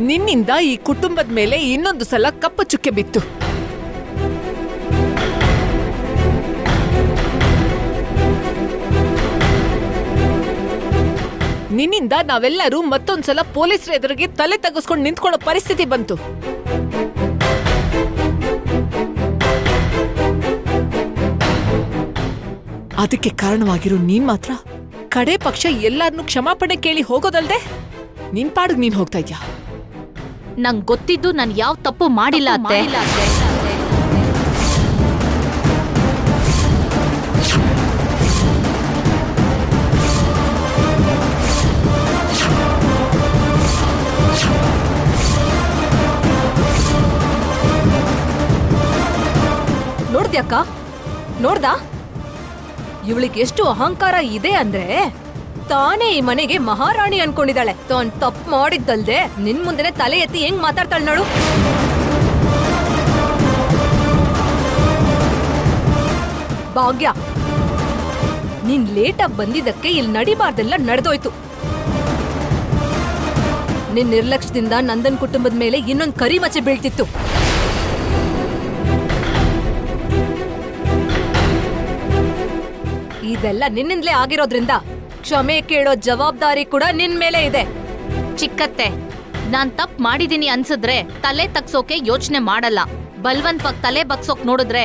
ನಿನ್ನಿಂದ ಈ ಕುಟುಂಬದ ಮೇಲೆ ಇನ್ನೊಂದು ಸಲ ಕಪ್ಪು ಚುಕ್ಕೆ ಬಿತ್ತು. ನಿನ್ನಿಂದ ನಾವೆಲ್ಲರೂ ಮತ್ತೊಂದ್ಸಲ ಪೊಲೀಸರ ಎದುರಿಗೆ ತಲೆ ತಗ್ಗಿಸ್ಕೊಂಡು ನಿಂತ್ಕೊಳ್ಳೋ ಪರಿಸ್ಥಿತಿ ಬಂತು. ಅದಕ್ಕೆ ಕಾರಣವಾಗಿರೋ ನೀನ್ ಮಾತ್ರ ಕಡೆ ಪಕ್ಷ ಎಲ್ಲಾರನ್ನೂ ಕ್ಷಮಾಪಣೆ ಕೇಳಿ ಹೋಗೋದಲ್ದೆ ನಿನ್ ಪಾಡಿಗೆ ನೀನ್ ಹೋಗ್ತಾ ಇದ್ಯಾ. ನಂಗ್ ಗೊತ್ತಿದ್ದು ನಾನು ಯಾವ ತಪ್ಪು ಮಾಡಿಲ್ಲ ಅತ್ತೆ. ನೋಡ್ದ್ಯಾಕ? ನೋಡ್ದಾ? ಇವಳಿಗೆ ಎಷ್ಟು ಅಹಂಕಾರ ಇದೆ ಅಂದ್ರೆ ತಾನೇ ಈ ಮನೆಗೆ ಮಹಾರಾಣಿ ಅನ್ಕೊಂಡಿದ್ದಾಳೆ. ತಾನ್ ತಪ್ಪು ಮಾಡಿದ್ದಲ್ದೆ ನಿನ್ ಮುಂದೆನೆ ತಲೆ ಎತ್ತಿ ಹೆಂಗ್ ಮಾತಾಡ್ತಾಳ ನೋಡು. ಭಾಗ್ಯ, ನೀನ್ ಲೇಟಾಗಿ ಬಂದಿದ್ದಕ್ಕೆ ಇಲ್ಲಿ ನಡಿಬಾರ್ದೆಲ್ಲ ನಡೆದೋಯ್ತು. ನಿನ್ ನಿರ್ಲಕ್ಷ್ಯದಿಂದ ನಂದನ್ ಕುಟುಂಬದ ಮೇಲೆ ಇನ್ನೊಂದು ಕರಿಮಚ್ಚೆ ಬೀಳ್ತಿತ್ತು. ಇದೆಲ್ಲ ನಿನ್ನಿಂದಲೇ ಆಗಿರೋದ್ರಿಂದ ಕ್ಷಮೆ ಕೇಳೋ ಜವಾಬ್ದಾರಿ ಕೂಡ ನಿನ್ ಮೇಲೆ ಇದೆ. ಚಿಕ್ಕತ್ತೆ, ನಾನ್ ತಪ್ಪು ಮಾಡಿದೀನಿ ಅನ್ಸಿದ್ರೆ ತಲೆ ತಗ್ಸೋಕೆ ಯೋಚನೆ ಮಾಡಲ್ಲ. ಬಲ್ವಂತವಾಗಿ ತಲೆ ಬಗ್ಸೋಕ್ ನೋಡಿದ್ರೆ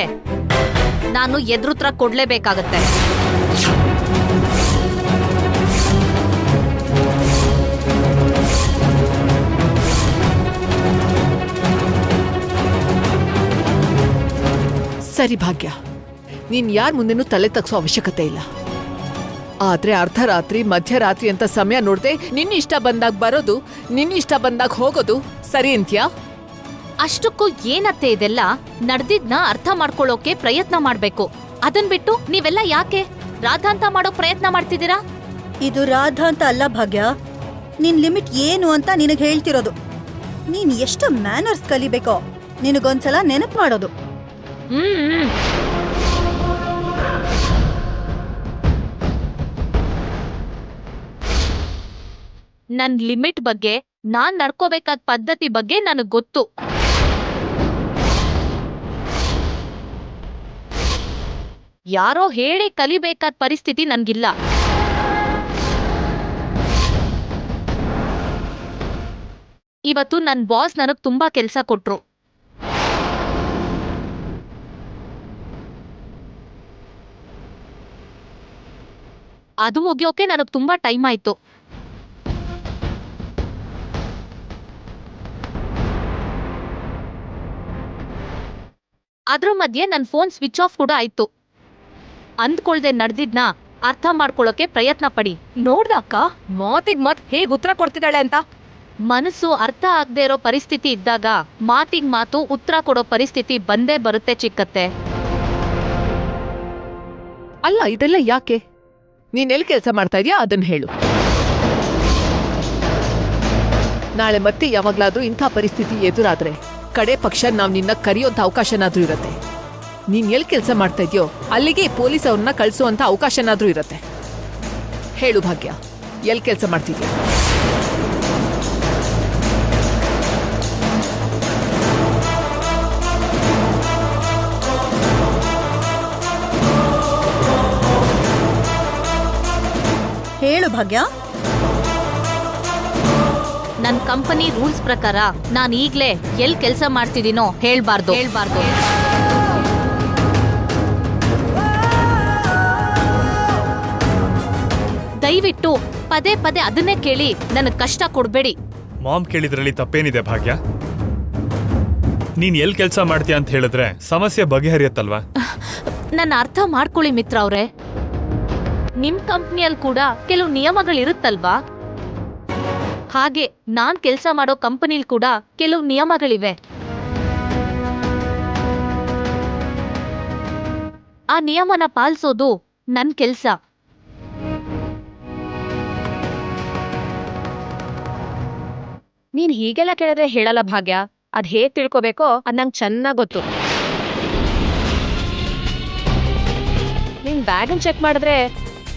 ನಾನು ಎದುರುತ್ರ ಕೊಡ್ಲೇಬೇಕಾಗತ್ತೆ. ಸರಿ ಭಾಗ್ಯ, ನೀನ್ ಯಾರ ಮುಂದೆನೂ ತಲೆ ತಗ್ಸೋ ಅವಶ್ಯಕತೆ ಇಲ್ಲ. ಆದ್ರೆ ಅರ್ಧರಾತ್ರಿ ಮಧ್ಯರಾತ್ರಿ ಅಂತ ಸಮಯ ನೋಡ್ದೆ ನಿನ್ನ ಇಷ್ಟ ಬಂದಾಗ ಬರೋದು, ನಿನ್ನ ಇಷ್ಟ ಬಂದಾಗ ಹೋಗೋದು ಸರಿ ಅಂತ್ಯಾ? ಅಷ್ಟಕ್ಕೂ ಏನತ್ತೆ ಇದೆಲ್ಲ? ನಡೆದಿದ್ನ ಅರ್ಥ ಮಾಡ್ಕೊಳ್ಳೋಕೆ ಪ್ರಯತ್ನ ಮಾಡ್ಬೇಕು. ಅದನ್ ಬಿಟ್ಟು ನೀವೆಲ್ಲ ಯಾಕೆ ರಾಧಾಂತ ಮಾಡೋ ಪ್ರಯತ್ನ ಮಾಡ್ತಿದ್ದೀರಾ? ಇದು ರಾಧಾಂತ ಅಲ್ಲ ಭಾಗ್ಯ, ನಿನ್ ಲಿಮಿಟ್ ಏನು ಅಂತ ನಿನಗೆ ಹೇಳ್ತಿರೋದು. ನೀನ್ ಎಷ್ಟು ಮ್ಯಾನರ್ಸ್ ಕಲಿಬೇಕೋ ನಿನಗೊಂದ್ಸಲ ನೆನಪು ಮಾಡೋದು. ನನ್ ಲಿಮಿಟ್ ಬಗ್ಗೆ, ನಾನ್ ನಡ್ಕೋಬೇಕಾದ ಪದ್ಧತಿ ಬಗ್ಗೆ ನನಗ್ ಗೊತ್ತು. ಯಾರೋ ಹೇಳಿ ಕಲಿಬೇಕಾದ ಪರಿಸ್ಥಿತಿ ನನ್ಗಿಲ್ಲ. ಇವತ್ತು ನನ್ ಬಾಸ್ ನನಗ್ ತುಂಬಾ ಕೆಲ್ಸ ಕೊಟ್ರು. ಅದು ಮುಗಿಯೋಕೆ ನನಗ್ ತುಂಬಾ ಟೈಮ್ ಆಯ್ತು. ಅದ್ರ ಮಧ್ಯೆ ನನ್ ಫೋನ್ ಸ್ವಿಚ್ ಆಫ್ ಕೂಡ ಆಯ್ತು. ಅಂದ್ಕೊಳ್ದೆ ನಡೆದಿದ್ನ ಅರ್ಥ ಮಾಡ್ಕೊಳ್ಳೋಕೆ ಪ್ರಯತ್ನ ಪಡಿ. ನೋಡ್ದಕ್ಕ, ಮಾತಿಗ್ ಮಾತ್ ಹೇಗ್ ಉತ್ತರ ಕೊಡ್ತಿದ್ದಾಳೆ ಅಂತ. ಮನಸ್ಸು ಅರ್ಥ ಆಗದೆ ಇರೋ ಪರಿಸ್ಥಿತಿ ಇದ್ದಾಗ ಮಾತಿಗ್ ಮಾತು ಉತ್ತರ ಕೊಡೋ ಪರಿಸ್ಥಿತಿ ಬಂದೇ ಬರುತ್ತೆ ಚಿಕ್ಕತ್ತೆ. ಅಲ್ಲ, ಇದೆಲ್ಲ ಯಾಕೆ? ನೀನ್ ಎಲ್ಲಿ ಕೆಲಸ ಮಾಡ್ತಾ ಇದೀಯಾ ಅದನ್ನ ಹೇಳು. ನಾಳೆ ಮತ್ತೆ ಯಾವಾಗ್ಲಾದ್ರೂ ಇಂಥ ಪರಿಸ್ಥಿತಿ ಎದುರಾದ್ರೆ ಕಡೆ ಪಕ್ಷ ನಾವ್ ನಿನ್ನ ಕರೆಯೋಂಥ ಅವಕಾಶನಾದ್ರೂ ಇರತ್ತೆ. ನೀನ್ ಎಲ್ಲಿ ಕೆಲಸ ಮಾಡ್ತಾ ಇದೆಯೋ ಅಲ್ಲಿಗೆ ಪೊಲೀಸ್ ಅವ್ರನ್ನ ಕಳಿಸುವಂತ ಅವಕಾಶನಾದ್ರೂ ಇರತ್ತೆ. ಹೇಳು ಭಾಗ್ಯ, ಎಲ್ಲಿ ಕೆಲಸ ಮಾಡ್ತಿದ್ಯಾ? ಹೇಳು ಭಾಗ್ಯ. ನನ್ ಕಂಪನಿ ರೂಲ್ಸ್ ಪ್ರಕಾರ ನಾನ್ ಈಗ್ಲೇ ಎಲ್ ಕೆಲಸ ಮಾಡ್ತಿದ್ದೀನೋ ಹೇಳ್ಬಾರ್ದು. ದಯವಿಟ್ಟು ಪದೇ ಪದೇ ಅದನ್ನೇ ಕೇಳಿ ನನಗ್ ಕಷ್ಟ ಕೊಡ್ಬೇಡಿ. ಮಾಮ್ ಕೇಳಿದ್ರಲ್ಲಿ ತಪ್ಪೇನಿದೆ ಭಾಗ್ಯ? ನೀನ್ ಎಲ್ ಕೆಲಸ ಮಾಡ್ತೀಯ ಅಂತ ಹೇಳಿದ್ರೆ ಸಮಸ್ಯೆ ಬಗೆಹರಿಯತ್ತಲ್ವಾ? ನನ್ನ ಅರ್ಥ ಮಾಡ್ಕೊಳ್ಳಿ ಮಿತ್ರ ಅವ್ರೆ. ನಿಮ್ ಕಂಪ್ನಿಯಲ್ಲಿ ಕೂಡ ಕೆಲವು ನಿಯಮಗಳಿರುತ್ತಲ್ವಾ? ಹಾಗೆ ನಾನ್ ಕೆಲಸ ಮಾಡೋ ಕಂಪನಿಲ್ ಕೂಡ ಕೆಲವು ನಿಯಮಗಳಿವೆ. ಆ ನಿಯಮನ ಪಾಲಿಸೋದು ನನ್ ಕೆಲ್ಸ. ನೀನ್ ಹೀಗೆಲ್ಲ ಕೇಳಿದ್ರೆ ಹೇಳಲ್ಲ ಭಾಗ್ಯ. ಅದ್ ಹೇಗ್ ತಿಳ್ಕೊಬೇಕೋ ಅದ್ ನಂಗೆ ಚೆನ್ನಾಗ್ ಗೊತ್ತು. ನಿನ್ ಬ್ಯಾಗನ್ ಚೆಕ್ ಮಾಡಿದ್ರೆ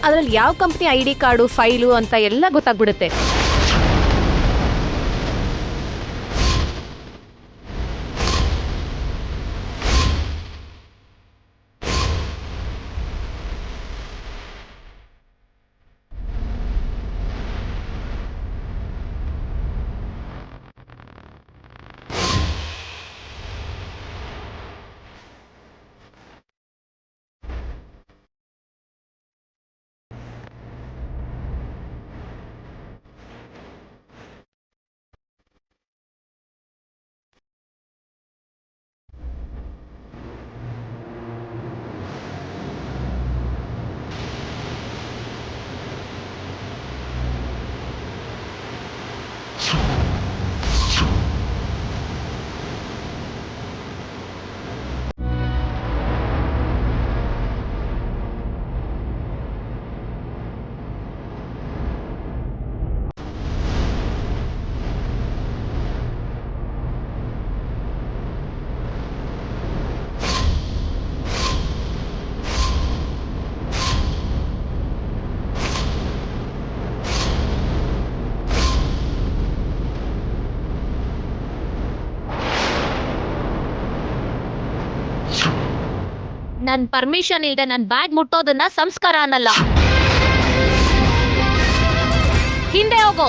ಅದ್ರಲ್ಲಿ ಯಾವ ಕಂಪ್ನಿ ID ಕಾರ್ಡು, ಫೈಲು ಅಂತ ಎಲ್ಲ ಗೊತ್ತಾಗ್ಬಿಡುತ್ತೆ. ನನ್ ಪರ್ಮಿಷನ್ ಇಲ್ದೆ ನನ್ ಬ್ಯಾಗ್ ಮುಟ್ಟೋದನ್ನ ಸಂಸ್ಕಾರ ಅನ್ನಲ್ಲ. ಹಿಂದೆ ಹೋಗೋ.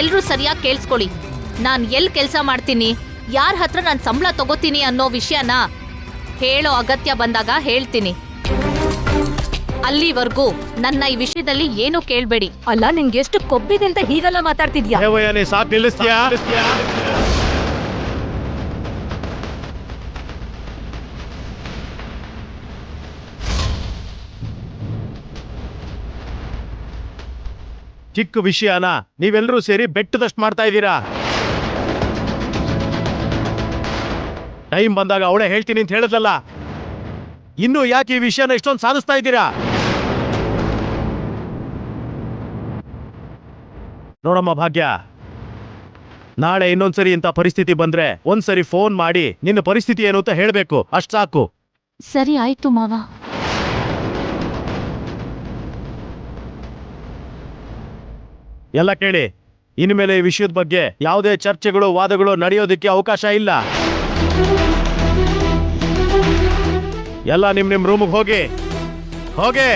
ಎಲ್ರೂ ಸರಿಯಾಗಿ ಕೇಳಿಸ್ಕೊಳ್ಳಿ. ನಾನ್ ಎಲ್ ಕೆಲಸ ಮಾಡ್ತೀನಿ, ಯಾರ ಹತ್ರ ನಾನು ಸಂಬಳ ತಗೋತೀನಿ ಅನ್ನೋ ವಿಷಯನ ಹೇಳೋ ಅಗತ್ಯ ಬಂದಾಗ ಹೇಳ್ತೀನಿ. ಅಲ್ಲಿವರೆಗೂ ನನ್ನ ಈ ವಿಷಯದಲ್ಲಿ ಏನು ಕೇಳ್ಬೇಡಿ. ಅಲ್ಲ ನಿಂಗೆ ಎಷ್ಟು ಕೊಬ್ಬಿದೆ ಅಂತ ಹೀಗೆಲ್ಲ ಮಾತಾಡ್ತಿದ್ಯಾ? ಸಾಕು ನಿಲ್ಲಿಸ್ತೀಯಾ? ಚಿಕ್ಕ ವಿಷಯನ ನೀವೆಲ್ಲರೂ ಸೇರಿ ಬೆಟ್ಟದಷ್ಟು ಮಾಡ್ತಾ ಇದ್ದೀರಾ. ಟೈಮ್ ಬಂದಾಗ ಅವಳೇ ಹೇಳ್ತೀನಿ ಅಂತ ಹೇಳಿದ್ಲಲ್ಲ, ಇನ್ನು ಯಾಕೆ ಈ ವಿಷಯನ ಇಷ್ಟೊಂದು ಸಾಧಿಸ್ತಾ ಇದ್ದೀರಾ? ನೋಡಮ್ಮ ಭಾಗ್ಯ, ನಾಳೆ ಇನ್ನೊಂದ್ಸರಿ ಇಂಥ ಪರಿಸ್ಥಿತಿ ಬಂದ್ರೆ ಒಂದ್ಸರಿ ಫೋನ್ ಮಾಡಿ ನಿನ್ನ ಪರಿಸ್ಥಿತಿ ಏನು ಅಂತ ಹೇಳ್ಬೇಕು, ಅಷ್ಟ್ ಸಾಕು. ಸರಿ ಆಯ್ತು ಮಾವ. ಎಲ್ಲ ಕೇಳಿ, ಇನ್ಮೇಲೆ ಈ ವಿಷಯದ ಬಗ್ಗೆ ಯಾವುದೇ ಚರ್ಚೆಗಳು ವಾದಗಳು ನಡೆಯೋದಕ್ಕೆ ಅವಕಾಶ ಇಲ್ಲ. ಎಲ್ಲ ನಿಮ್ ರೂಮ್ಗೆ ಹೋಗಿ ಹೋಗಿ.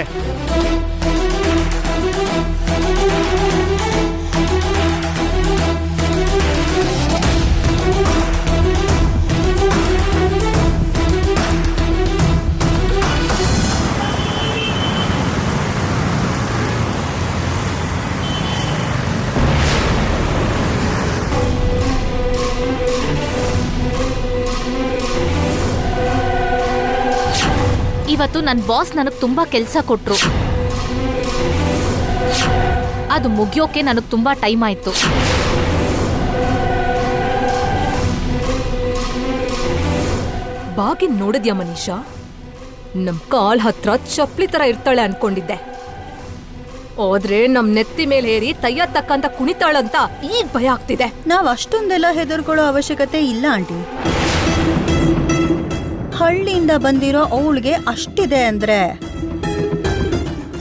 ಇವತ್ತು ನನ್ನ ಬಾಸ್ ನನಗ್ ತುಂಬಾ ಕೆಲಸ ಕೊಟ್ರು. ಅದು ಮುಗಿಯೋಕೆ ನನಗ್ ತುಂಬಾ ಟೈಮ್ ಆಯ್ತು. ಬಾಗಿ ನೋಡಿದ್ಯಾ ಮನೀಷಾ? ನಮ್ ಕಾಲ್ ಹತ್ರ ಚಪ್ಲಿ ತರ ಇರ್ತಾಳೆ ಅನ್ಕೊಂಡಿದ್ದೆ. ಹೋದ್ರೆ ನಮ್ ನೆತ್ತಿ ಮೇಲೆ ಏರಿ ತಯ್ಯ ತಕ್ಕಂತ ಕುಣಿತಾಳಂತ ಈಗ ಭಯ ಆಗ್ತಿದೆ. ನಾವ್ ಅಷ್ಟೊಂದೆಲ್ಲ ಹೆದರ್ಕೊಳ್ಳೋ ಅವಶ್ಯಕತೆ ಇಲ್ಲ ಆಂಟಿ. ಹಳ್ಳಿಯಿಂದ ಬಂದಿರೋ ಅವಳಿಗೆ ಅಷ್ಟಿದೆ ಅಂದ್ರೆ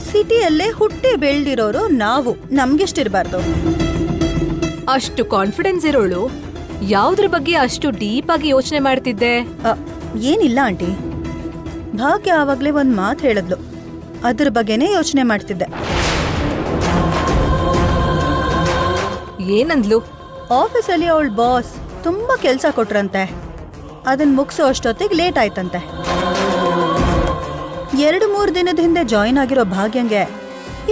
ಸಿಟಿಯಲ್ಲೇ ಹುಟ್ಟಿ ಬೆಳ್ದಿರೋರು ನಾವು, ನಮ್ಗೆಷ್ಟಿರ್ಬಾರ್ದು? ಅಷ್ಟು ಕಾನ್ಫಿಡೆನ್ಸ್ ಇರೋಳು ಯಾವ್ದ್ರ ಬಗ್ಗೆ ಅಷ್ಟು ಡೀಪ್ ಆಗಿ ಯೋಚನೆ ಮಾಡ್ತಿದ್ದೆ? ಏನಿಲ್ಲ ಆಂಟಿ, ಭಾಗ್ಯ ಆವಾಗ್ಲೇ ಒಂದ್ ಮಾತು ಹೇಳಿದ್ಲು, ಅದ್ರ ಬಗ್ಗೆನೇ ಯೋಚನೆ ಮಾಡ್ತಿದ್ದೆ. ಏನಂದ್ಲು? ಆಫೀಸಲ್ಲಿ ಅವಳ ಬಾಸ್ ತುಂಬಾ ಕೆಲ್ಸ ಕೊಟ್ರಂತೆ, ಅದನ್ನ ಮುಗಿಸೋ ಅಷ್ಟೊತ್ತಿಗೆ ಲೇಟ್ ಆಯ್ತಂತೆ. 2-3 ದಿನದ ಹಿಂದೆ ಜಾಯಿನ್ ಆಗಿರೋ ಭಾಗ್ಯಂಗೆ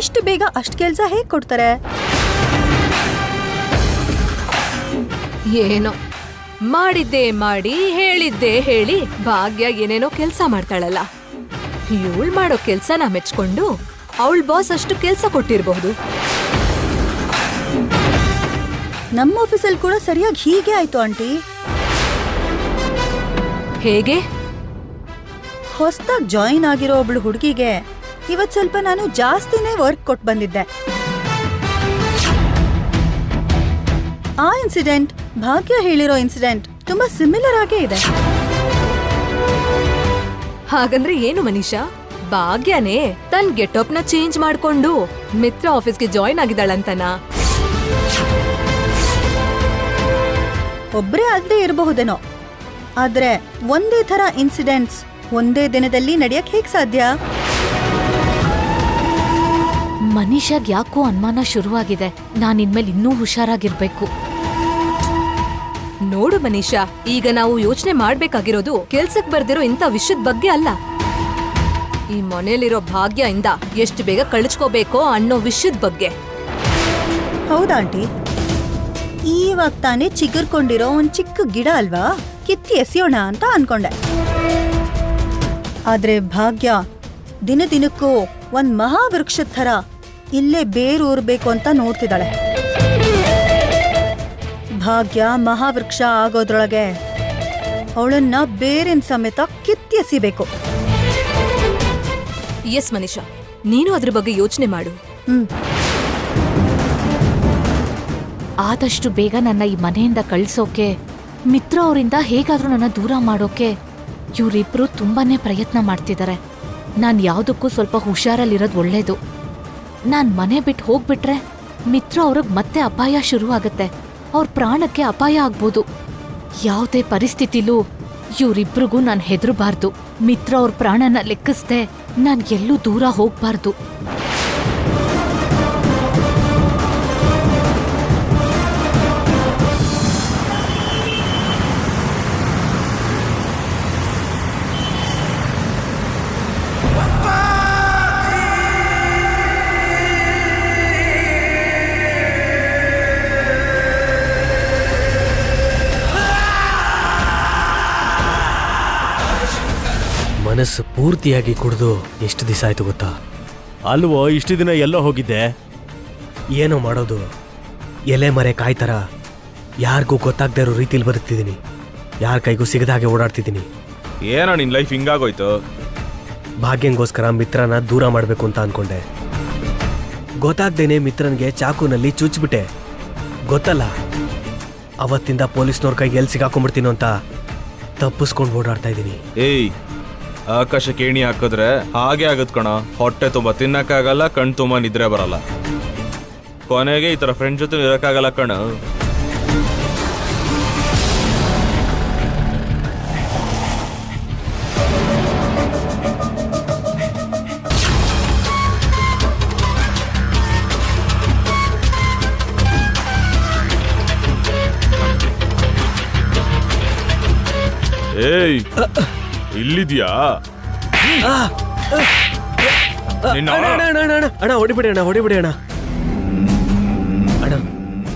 ಇಷ್ಟು ಬೇಗ ಅಷ್ಟು ಕೆಲ್ಸ ಹೇಗ್ ಕೊಡ್ತಾರೆ? ಏನೋ ಮಾಡಿದ್ದೆ ಮಾಡಿ ಹೇಳಿದ್ದೆ ಹೇಳಿ ಭಾಗ್ಯ ಏನೇನೋ ಕೆಲ್ಸ ಮಾಡ್ತಾಳಲ್ಲ. ಇವಳು ಮಾಡೋ ಕೆಲ್ಸನ ಮೆಚ್ಕೊಂಡು ಅವಳ ಬಾಸ್ ಅಷ್ಟು ಕೆಲ್ಸ ಕೊಟ್ಟಿರಬಹುದು. ನಮ್ಮ ಆಫೀಸಲ್ಲಿ ಕೂಡ ಸರಿಯಾಗಿ ಹೀಗೆ ಆಯ್ತು ಆಂಟಿ. ಹೇಗೆ? ಹೊಸದಾಗಿ ಜಾಯಿನ್ ಆಗಿರೋ ಒಬ್ಳು ಹುಡುಗಿಗೆ ಇವತ್ ಸ್ವಲ್ಪ ನಾನು ಜಾಸ್ತಿನೇ ವರ್ಕ್ ಕೊಟ್ಟು ಬಂದಿದ್ದೆ. ಆ ಇನ್ಸಿಡೆಂಟ್ ಭಾಗ್ಯ ಹೇಳಿರೋ ಇನ್ಸಿಡೆಂಟ್ ತುಂಬಾ ಸಿಮಿಲರ್ ಆಗೇ ಇದೆ. ಹಾಗಂದ್ರೆ ಏನು ಮನೀಷಾ? ಭಾಗ್ಯನೇ ತನ್ ಗೆಟಪ್ ನ ಚೇಂಜ್ ಮಾಡ್ಕೊಂಡು ಮಿತ್ರ ಆಫೀಸ್ಗೆ ಜಾಯಿನ್ ಆಗಿದ್ದಾಳಂತನಾ? ಒಬ್ರೇ ಅಲ್ಲದೆ ಇರಬಹುದೇನೋ, ಆದ್ರೆ ಒಂದೇ ತರ ಇನ್ಸಿಡೆಂಟ್ಸ್ ಒಂದೇ ದಿನದಲ್ಲಿ ನಡೆಯಕ್ ಹೇಗ್ ಸಾಧ್ಯ? ಮನೀಷಾಗ್ ಯಾಕೋ ಅನುಮಾನ ಶುರುವಾಗಿದೆ. ನಾನು ಇನ್ಮೇಲೆ ಇನ್ನೂ ಹುಷಾರಾಗಿರ್ಬೇಕು. ನೋಡು ಮನೀಷಾ, ಈಗ ನಾವು ಯೋಚನೆ ಮಾಡ್ಬೇಕಾಗಿರೋದು ಕೆಲ್ಸಕ್ ಬರ್ದಿರೋ ಇಂಥ ವಿಷಯದ ಬಗ್ಗೆ ಅಲ್ಲ, ಈ ಮನೇಲಿರೋ ಭಾಗ್ಯ ಇಂದ ಎಷ್ಟು ಬೇಗ ಕಳಿಸ್ಕೋಬೇಕೋ ಅನ್ನೋ ವಿಷಯದ ಬಗ್ಗೆ. ಹೌದಾ ಆಂಟಿ? ಇವಾಗ ತಾನೇ ಚಿಗುರ್ಕೊಂಡಿರೋ ಒಂದ್ ಚಿಕ್ಕ ಗಿಡ ಅಲ್ವಾ, ಕಿತ್ತಿ ಎಸೆಯೋಣ ಅಂತ ಅನ್ಕೊಂಡೆ. ಆದ್ರೆ ಭಾಗ್ಯ ದಿನ ದಿನಕ್ಕೂ ಒಂದ್ ಮಹಾವೃಕ್ಷದ ಥರ ಇಲ್ಲೇ ಬೇರೂರ್ಬೇಕು ಅಂತ ನೋಡ್ತಿದ್ದಾಳೆ. ಭಾಗ್ಯ ಮಹಾವೃಕ್ಷ ಆಗೋದ್ರೊಳಗೆ ಅವಳನ್ನ ಬೇರಿನ ಸಮೇತ ಕಿತ್ತಿ ಎಸಿಬೇಕು. ಎಸ್ ಮನೀಷಾ, ನೀನು ಅದ್ರ ಬಗ್ಗೆ ಯೋಚನೆ ಮಾಡು. ಆದಷ್ಟು ಬೇಗ ನನ್ನ ಈ ಮನೆಯಿಂದ ಕಳ್ಸೋಕೆ, ಮಿತ್ರ ಅವರಿಂದ ಹೇಗಾದ್ರೂ ನನ್ನ ದೂರ ಮಾಡೋಕೆ ಇವರಿಬ್ರು ತುಂಬಾನೇ ಪ್ರಯತ್ನ ಮಾಡ್ತಿದ್ದಾರೆ. ನಾನು ಯಾವುದಕ್ಕೂ ಸ್ವಲ್ಪ ಹುಷಾರಲ್ಲಿರೋದು ಒಳ್ಳೇದು. ನಾನು ಮನೆ ಬಿಟ್ಟು ಹೋಗ್ಬಿಟ್ರೆ ಮಿತ್ರ ಅವ್ರಿಗೆ ಮತ್ತೆ ಅಪಾಯ ಶುರುವಾಗತ್ತೆ. ಅವ್ರ ಪ್ರಾಣಕ್ಕೆ ಅಪಾಯ ಆಗ್ಬೋದು. ಯಾವುದೇ ಪರಿಸ್ಥಿತಿಲೂ ಇವ್ರಿಬ್ರಿಗೂ ನಾನು ಹೆದರಬಾರ್ದು. ಮಿತ್ರ ಅವ್ರ ಪ್ರಾಣನ ಲೆಕ್ಕಿಸ್ದೆ ನಾನು ಎಲ್ಲೂ ದೂರ ಹೋಗ್ಬಾರ್ದು. ಮನಸ್ಸು ಪೂರ್ತಿಯಾಗಿ ಕುಡಿದು ಎಷ್ಟು ದಿವಸ ಆಯ್ತು ಗೊತ್ತಾ? ಅಲ್ವೋ, ಇಷ್ಟು ದಿನ ಎಲ್ಲೋ ಹೋಗಿದ್ದೆ? ಏನೋ ಮಾಡೋದು, ಎಲೆ ಮರೆ ಕಾಯ್ತರ ಯಾರಿಗೂ ಗೊತ್ತಾಗದೇ ಇರೋ ರೀತಿಲಿ ಬದುಕ್ತಿದ್ದೀನಿ. ಯಾರ ಕೈಗೂ ಸಿಗದ ಹಾಗೆ ಓಡಾಡ್ತಿದ್ದೀನಿ. ಏನೋ ನಿನ್ ಲೈಫ್ ಹಿಂಗಾಗೋಯ್ತು? ಭಾಗ್ಯಂಗೋಸ್ಕರ ಮಿತ್ರನ ದೂರ ಮಾಡಬೇಕು ಅಂತ ಅನ್ಕೊಂಡೆ. ಗೊತ್ತಾಗ್ದೇನೆ ಮಿತ್ರನ್ಗೆ ಚಾಕುನಲ್ಲಿ ಚುಚ್ಬಿಟ್ಟೆ. ಗೊತ್ತಲ್ಲ, ಅವತ್ತಿಂದ ಪೊಲೀಸ್ನವ್ರ ಕೈಗೆ ಎಲ್ಲಿ ಸಿಗಾಕೊಂಡ್ಬಿಡ್ತೀನೋ ಅಂತ ತಪ್ಪಿಸ್ಕೊಂಡು ಓಡಾಡ್ತಾ ಇದ್ದೀನಿ. ಏಯ್, ಆಕಾಶಕ್ಕೆ ಏಣಿ ಹಾಕಿದ್ರೆ ಹಾಗೆ ಆಗತ್ ಕಣ. ಹೊಟ್ಟೆ ತುಂಬ ತಿನ್ನಕ್ಕಾಗಲ್ಲ, ಕಣ್ ತುಂಬ ನಿದ್ರೆ ಬರಲ್ಲ. ಕೊನೆಗೆ ಈ ಥರ ಫ್ರೆಂಡ್ ಜೊತೆ ಇರೋಕ್ಕಾಗಲ್ಲ ಕಣ. ಏಯ್, ಇಲ್ಲಿದ್ಯಾ? ಅಣ್ಣ ಹೊಡಿಬಿಡಿ ಅಣ್ಣ, ಹೊಡಿಬಿಡಿ ಅಣ್ಣ. ಅಣ್ಣ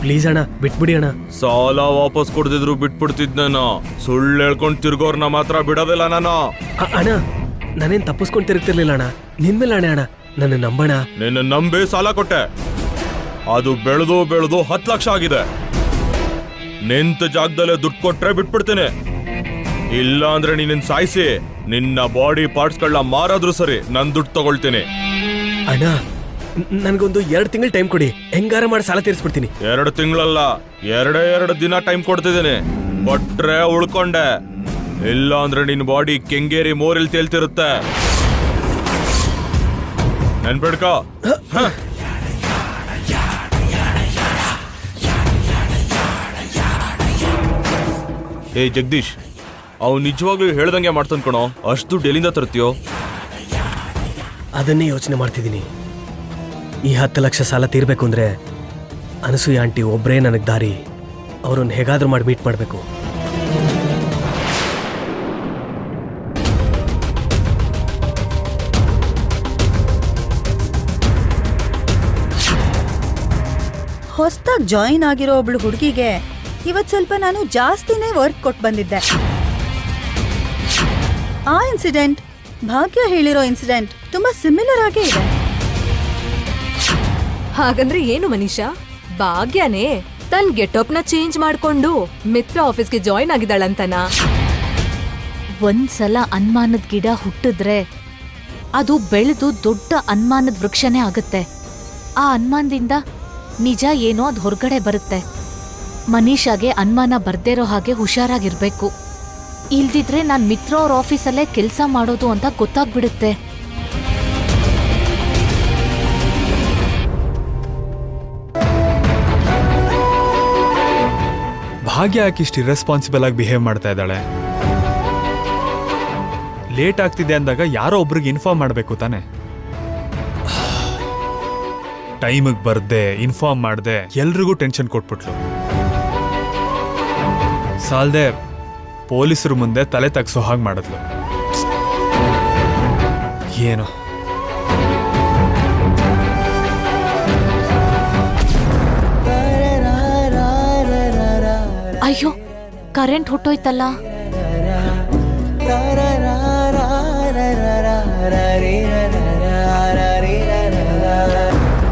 ಪ್ಲೀಸ್ ಅಣ್ಣ, ಬಿಟ್ಬಿಡಿ ಅಣ್ಣ. ಸಾಲ ವಾಪಸ್ ಕೊಡ್ದಿದ್ರು ಬಿಟ್ಬಿಡ್ತಿದ್ ನಾನು. ಸುಳ್ಳು ಹೇಳ್ಕೊಂಡು ತಿರ್ಗೋರ್ನ ಮಾತ್ರ ಬಿಡೋದಿಲ್ಲ ನಾನು. ಅಣ್ಣ ನಾನೇನ್ ತಪ್ಪಿಸ್ಕೊಂಡು ತಿರುಗ್ತಿರ್ಲಿಲ್ಲ ಅಣ್ಣ. ನಿನ್ಮೇಲೆ ಅಣ್ಣ ನನ್ನ ನಂಬಣ. ನಿನ್ನ ನಂಬಿ ಸಾಲ ಕೊಟ್ಟೆ, ಅದು ಬೆಳೆದು 10 ಲಕ್ಷ ಆಗಿದೆ. ನಿಂತ ಜಾಗದಲ್ಲೇ ದುಡ್ಡು ಕೊಟ್ರೆ ಬಿಟ್ಬಿಡ್ತೇನೆ. ಇಲ್ಲ ಅಂದ್ರೆ ನಿನ್ನ ಸಾಯಿಸಿ ನಿನ್ನ ಬಾಡಿ ಪಾರ್ಟ್ಸ್ಗಳನ್ನ ಮಾರಾದ್ರೂ ಸರಿ, ನನ್ ದುಡ್ಡು ತಗೊಳ್ತೀನಿ. ಅಣ್ಣ ನನ್ಗೊಂದು 2 ತಿಂಗಳು ಟೈಮ್ ಕೊಡಿ, ಹೆಂಗಾರ ಮಾಡಿ ಸಾಲ ತೀರಿಸ್ಬಿಡ್ತೀನಿ. 2 ತಿಂಗಳಲ್ಲ, 2 ದಿನ ಟೈಮ್ ಕೊಡ್ತಿದ್ದೀನಿ. ಕೊಟ್ರೆ ಉಳ್ಕೊಂಡೆ, ಇಲ್ಲ ಅಂದ್ರೆ ನಿನ್ನ ಬಾಡಿ ಕೆಂಗೇರಿ ಮೋರಿಲ್ ತೇಲ್ತಿರುತ್ತೆ. ನೆನ್ಬಿಡ್ಕೋ. ಏ ಜಗದೀಶ್, ಅವ್ ನಿಜವಾಗ್ಲೂ ಹೇಳ್ದಂಗೆ ಮಾಡ್ತಾನ್ ಕಣೋ. ಅಷ್ಟು ದುಡ್ಡು ಎಲ್ಲಿಂದ ತರ್ತೀಯೋ? ಅದನ್ನೇ ಯೋಚನೆ ಮಾಡ್ತಿದ್ದೀನಿ. ಈ 10 ಲಕ್ಷ ಸಾಲ ತೀರ್ಬೇಕು ಅಂದ್ರೆ ಅನಸೂಯ ಆಂಟಿ ಒಬ್ಬರೇ ನನಗೆ ದಾರಿ. ಅವ್ರನ್ನ ಹೇಗಾದ್ರೂ ಮಾಡಿ ಮೀಟ್ ಮಾಡಬೇಕು. ಹೊಸ್ದಾಗಿ ಜಾಯಿನ್ ಆಗಿರೋ ಒಬ್ಳು ಹುಡುಗಿಗೆ ಇವತ್ತು ಸ್ವಲ್ಪ ನಾನು ಜಾಸ್ತಿನೇ ವರ್ಕ್ ಕೊಟ್ಟು ಬಂದಿದ್ದೆ. ಆ ಇನ್ಸಿಡೆಂಟ್ ಭಾಗ್ಯ ಹೇಳಿರೋ ಇನ್ಸಿಡೆಂಟ್ ತುಂಬಾ ಸಿಮಿಲರ್ ಆಗೇ ಇದೆ. ಹಾಗಂದ್ರೆ ಏನು ಮನೀಷಾ, ಭಾಗ್ಯನೇ ತನ್ ಗೆಟಪ್ ನ ಚೇಂಜ್ ಮಾಡ್ಕೊಂಡು ಮಿತ್ರ ಆಫೀಸ್ಗೆ ಜಾಯಿನ್ ಆಗಿದ್ದಾಳಂತನಾ? ಒಂದ್ಸಲ ಅನುಮಾನದ ಗಿಡ ಹುಟ್ಟಿದ್ರೆ ಅದು ಬೆಳೆದು ದೊಡ್ಡ ಅನುಮಾನದ ವೃಕ್ಷನೇ ಆಗುತ್ತೆ. ಆ ಅನುಮಾನದಿಂದ ನಿಜ ಏನೋ ಅದು ಹೊರಗಡೆ ಬರುತ್ತೆ. ಮನೀಷಾಗೆ ಅನುಮಾನ ಬರ್ದೇರೋ ಹಾಗೆ ಹುಷಾರಾಗಿರ್ಬೇಕು. ಇಲ್ದಿದ್ರೆ ನಾನ್ ಮಿತ್ರ ಅವ್ರ ಆಫೀಸಲ್ಲೇ ಕೆಲಸ ಮಾಡೋದು ಅಂತ ಗೊತ್ತಾಗ್ಬಿಡುತ್ತೆ. ಭಾಗ್ಯ ಯಾಕೆ ಇಷ್ಟು ಇರೆಸ್ಪಾನ್ಸಿಬಲ್ ಆಗಿ ಬಿಹೇವ್ ಮಾಡ್ತಾ ಇದ್ದಾಳೆ? ಲೇಟ್ ಆಗ್ತಿದೆ ಅಂದಾಗ ಯಾರೋ ಒಬ್ರಿಗೆ ಇನ್ಫಾರ್ಮ್ ಮಾಡಬೇಕು ತಾನೆ. ಟೈಮಿಗೆ ಬರ್ದೆ ಇನ್ಫಾರ್ಮ್ ಮಾಡ್ದೆ ಎಲ್ರಿಗೂ ಟೆನ್ಷನ್ ಕೊಟ್ಬಿಟ್ಲು. ಸಾಲ್ದೆ ಪೊಲೀಸರು ಮುಂದೆ ತಲೆ ತಗ್ಸೋ ಹಾಗೆ ಮಾಡಿದ್ಲು. ಏನು ಅಯ್ಯೋ, ಕರೆಂಟ್ ಹೊಟ್ಟೋಯ್ತಲ್ಲ.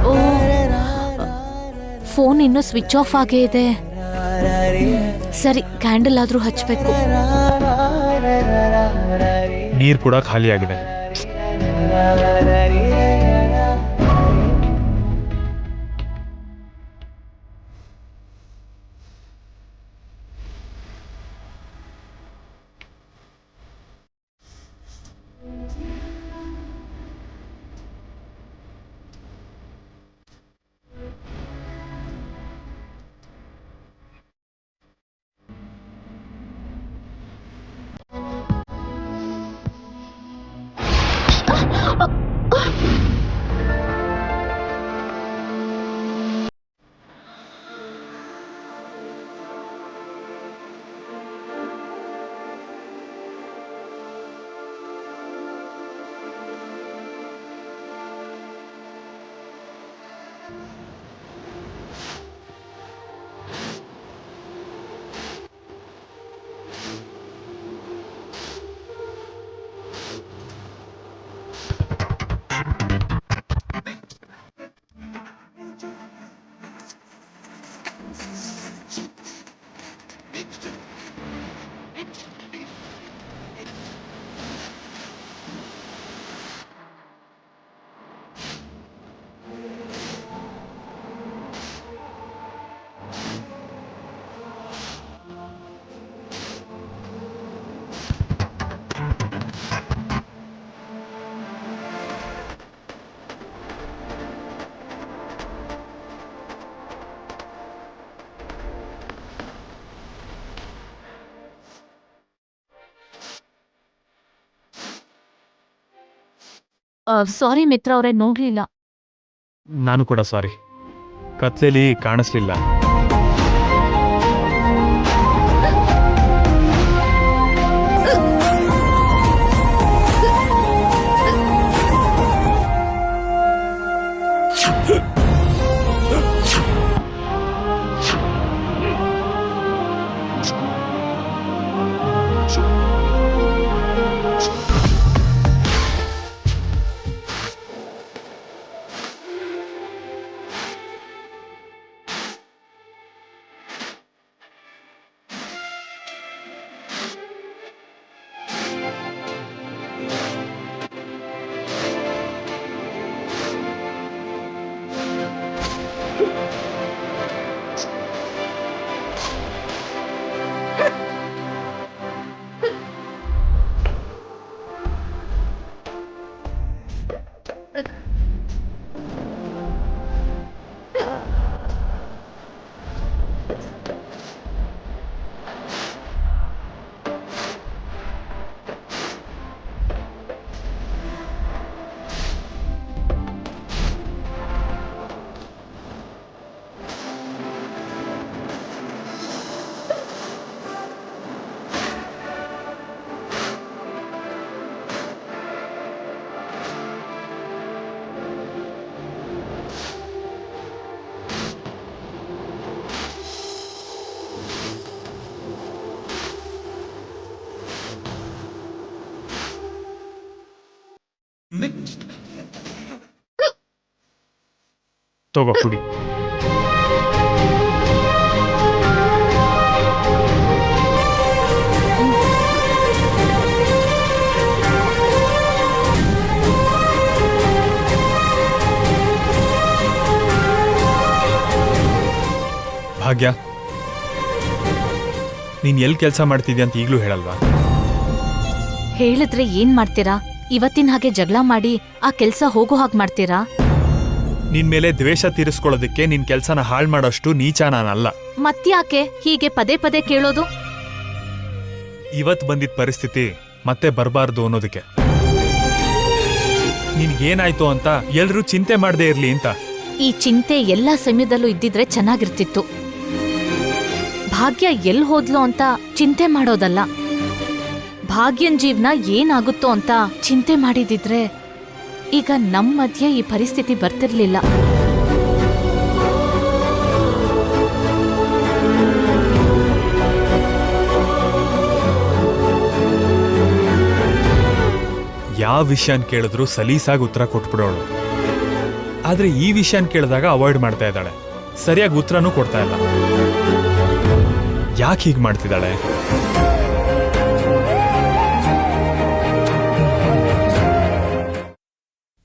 ಓ, ಫೋನ್ ಇನ್ನೂ ಸ್ವಿಚ್ ಆಫ್ ಆಗೇ ಇದೆ. ಸರಿ, ಕ್ಯಾಂಡಲ್ ಆದ್ರೂ ಹಚ್ಬೇಕು. ನೀರು ಕೂಡ ಖಾಲಿ ಆಗಿದೆ. ಸಾರಿ ಮಿತ್ರ ಅವರೇ, ನೋಡ್ಲಿಲ್ಲ. ನಾನು ಕೂಡ ಸಾರಿ, ಕತ್ಲೇಲಿ ಕಾಣಿಸ್ಲಿಲ್ಲ. ತಗೋ ಕುಡಿ. ಭಾಗ್ಯ, ನೀನ್ ಎಲ್ಲಿ ಕೆಲಸ ಮಾಡ್ತಿದ್ಯಾ ಅಂತ ಈಗಲೂ ಹೇಳಲ್ವಾ? ಹೇಳಿದ್ರೆ ಏನ್ ಮಾಡ್ತೀರಾ? ಇವತ್ತಿನ ಹಾಗೆ ಜಗಳ ಮಾಡಿ ಆ ಕೆಲ್ಸ ಹೋಗೋ ಹಾಗೆ ಮಾಡ್ತೀರಾ? ನಿನ್ ಮೇಲೆ ದ್ವೇಷ ತೀರಿಸ್ಕೊಳ್ಳೋದಕ್ಕೆ ನಿನ್ ಕೆಲ್ಸನ ಹಾಳು ಮಾಡೋಷ್ಟು ನೀಚ ನಾನಲ್ಲ. ಮತ್ತ್ಯಾಕೆ ಹೀಗೆ ಪದೇ ಪದೇ ಕೇಳೋದು? ಇವತ್ ಬಂದಿದ್ದ ಪರಿಸ್ಥಿತಿ ಮತ್ತೆ ಬರಬಾರ್ದು ಅನ್ನೋದಕ್ಕೆ. ನಿನ್ಗೇನಾಯ್ತು ಅಂತ ಎಲ್ರೂ ಚಿಂತೆ ಮಾಡದೇ ಇರ್ಲಿ ಅಂತ. ಈ ಚಿಂತೆ ಎಲ್ಲಾ ಸಮಯದಲ್ಲೂ ಇದ್ದಿದ್ರೆ ಚೆನ್ನಾಗಿರ್ತಿತ್ತು. ಭಾಗ್ಯ ಎಲ್ ಹೋದ್ಲು ಅಂತ ಚಿಂತೆ ಮಾಡೋದಲ್ಲ, ಭಾಗ್ಯನ್ ಜೀವನ ಏನಾಗುತ್ತೋ ಅಂತ ಚಿಂತೆ ಮಾಡಿದಿದ್ರೆ ಈಗ ನಮ್ಮ ಮಧ್ಯೆ ಈ ಪರಿಸ್ಥಿತಿ ಬರ್ತಿರ್ಲಿಲ್ಲ. ಯಾವ ವಿಷಯನ್ ಕೇಳಿದ್ರು ಸಲೀಸಾಗಿ ಉತ್ತರ ಕೊಟ್ಬಿಡೋಳು. ಆದ್ರೆ ಈ ವಿಷಯನ್ ಕೇಳಿದಾಗ ಅವಾಯ್ಡ್ ಮಾಡ್ತಾ ಇದ್ದಾಳೆ, ಸರಿಯಾಗಿ ಉತ್ತರನೂ ಕೊಡ್ತಾ ಇಲ್ಲ. ಯಾಕೆ ಹೀಗೆ ಮಾಡ್ತಿದ್ದಾಳೆ?